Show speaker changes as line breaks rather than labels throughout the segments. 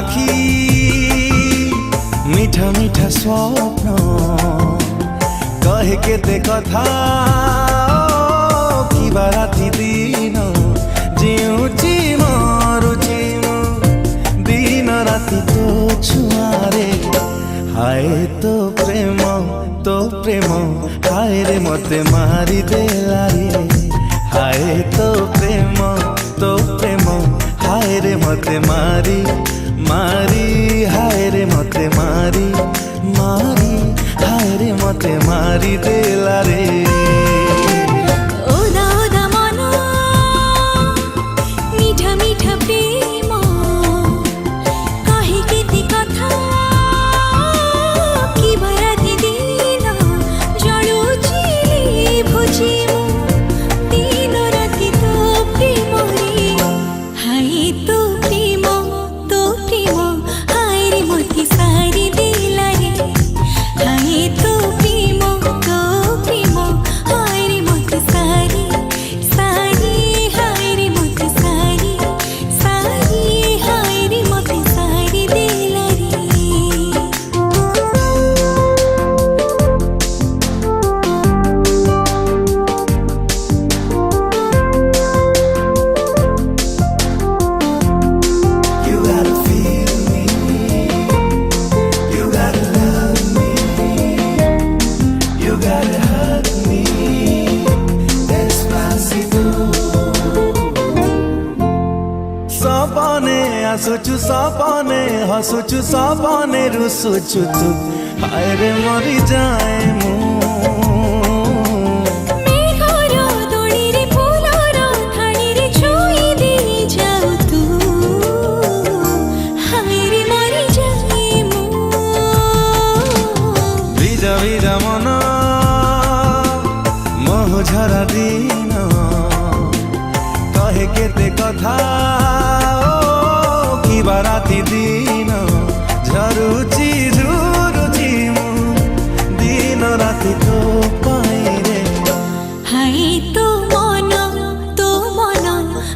आखी मीठा मीठा स्वप्न कहे केते कथा किबा राति दिन जिउची मरुची दिन राति तो छुआरे हाय तो प्रेम हाय रे मते मारी देला रे हाय तो प्रेम हाय रे मते मारी हाय रे मते मारी हाय रे मते मारी देला रे हसुचु सपने हसुचु सपने रुसुचु तू हाय रे मरी जाए मु बीजा बीजा मन मोह झरा दिन कहे केते कथा राति दिन झरुची झुरुची दिन राति तो पाई रे
हाय तो मन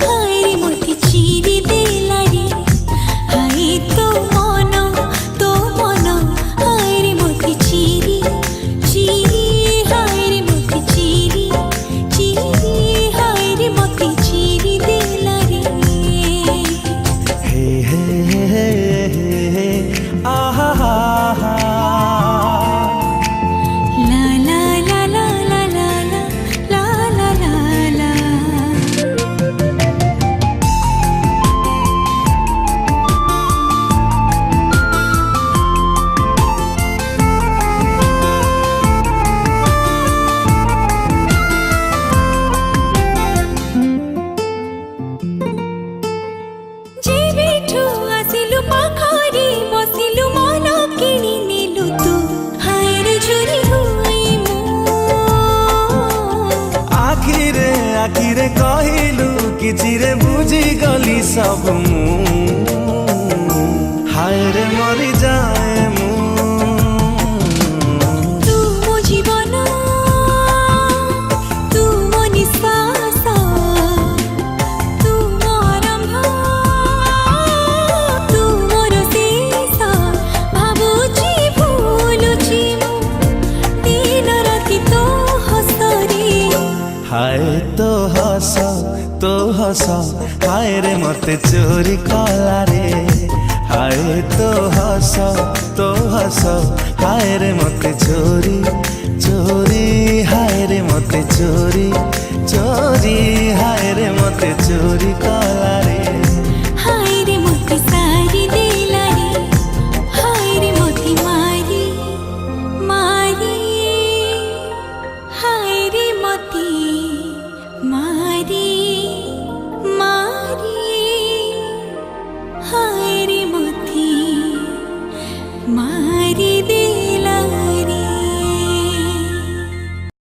हाय रे मते चिरी देला रे हाय तो मन हाय रे मते चिरी हाय रे मते चिरी हाय रे मते चिरी देला रे
आखिरे कहिलु किछिरे बुझी गली सब हाय रे मरी जाए मु
तू मो जीवन तू मो निश्वास तू मो आरंभ तू मोर शेष भाबुची भूलुची दिन राति तो हसरी
हाय तो हस हाय रे मते चोरी कला रे हाय तो हस हाय रे मते चोरी हाय रे मते चोरी हाय रे मते चोरी कला।